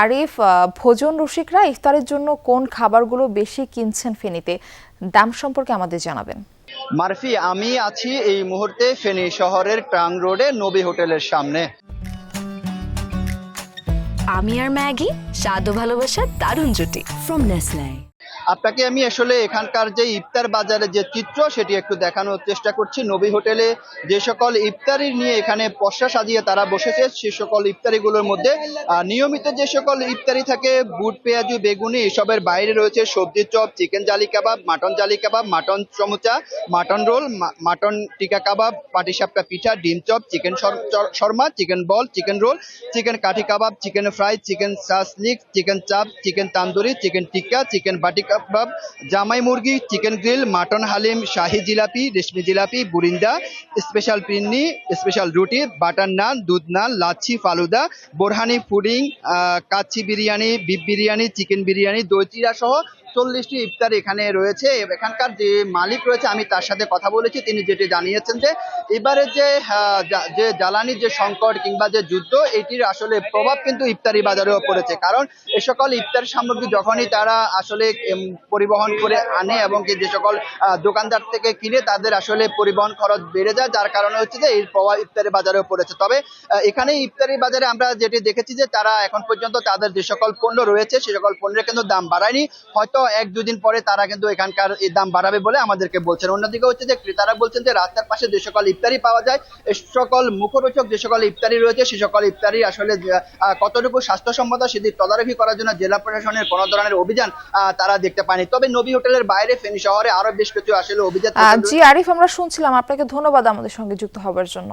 আরিফ, ভোজন রসিকরা ইফতারের জন্য কোন খাবারগুলো বেশি কিনছেন ফেনীতে, দাম সম্পর্কে আমাদের জানাবেন। মারফি, আমি আছি এই মুহূর্তে ফেনী শহরের ট্রাং রোডে নবী হোটেলের সামনে। আমি আর ম্যাগি, স্বাদ ও ভালোবাসার দারুণ জুটি ফ্রম নেসলে। আপনাকে আমি আসলে এখানকার যে ইফতার বাজারের যে চিত্র সেটি একটু দেখানোর চেষ্টা করছি। নবী হোটেলে যে সকল ইফতারি নিয়ে এখানে পসরা সাজিয়ে তারা বসেছে, সে সকল ইফতারিগুলোর মধ্যে নিয়মিত যে সকল ইফতারি থাকে বুট, পেঁয়াজু, বেগুনি, এসবের বাইরে রয়েছে সবজির চপ, চিকেন জালি কাবাব, মাটন জালি কাবাব, মাটন সমুচা, mutton roll, mutton tikka kebab, পাটিসাপটা পিঠা, ডিম chop, chicken shawarma, chicken ball, chicken roll, chicken কাঠি kebab, chicken fry, chicken shashlik, chicken চাপ, chicken tandoori, chicken tikka, chicken বাটি কাবাব, জামাই মুরগি, চিকেন গ্রিল, মাটন হালিম, শাহি জিলাপি, রেশমি জিলাপি, বুরিন্দা, স্পেশাল পিন্নি, স্পেশাল রুটি, বাটার নান, দুধ নান, লাচ্ছি, ফালুদা, বোরহানি পুডিং, কাচ্চি বিরিয়ানি, বিফ বিরিয়ানি, চিকেন বিরিয়ানি, দই চিড়া সহ 40টি ইফতার এখানে রয়েছে। এখানকার যে মালিক রয়েছে আমি তার সাথে কথা বলেছি, তিনি যেটি জানিয়েছেন যে এবারে যে জ্বালানির যে সংকট কিংবা যে যুদ্ধ, এটির আসলে প্রভাব কিন্তু ইফতারি বাজারেও পড়েছে। কারণ এ সকল ইফতার সামগ্রী যখনই তারা আসলে পরিবহন করে আনে এবং যে সকল দোকানদার থেকে কিনে, তাদের আসলে পরিবহন খরচ বেড়ে যায়, যার কারণে হচ্ছে যে এর প্রভাব ইফতারি বাজারেও পড়েছে। তবে এখানে ইফতারি বাজারে আমরা যেটি দেখেছি যে তারা এখন পর্যন্ত তাদের যে সকল পণ্য রয়েছে সে সকল পণ্যের কিন্তু দাম বাড়ায়নি। হয়তো 1-2 দিন পরে তারা কিন্তু এখানকার এই দাম বাড়াবে বলে আমাদেরকে বলছেন। অন্যদিকে হচ্ছে যে ক্রেতারা বলছেন যে রাস্তার পাশে যে সকল ইফতারি পাওয়া যায়, এই সকল মুখরোচক যে সকল ইফতারি রয়েছে সে সকল ইফতারি আসলে কতটুকু স্বাস্থ্যসম্মত সেটি তদারকি করার জন্য জেলা প্রশাসনের কোনো ধরনের অভিযান তারা দেখতে পায়নি। তবে নবী হোটেলের বাইরে ফেনী শহরে আরো বেশ কিছু আসলে অভিযান। জি আরিফ, আমরা শুনছিলাম, আপনাকে ধন্যবাদ আমাদের সঙ্গে যুক্ত হবার জন্য।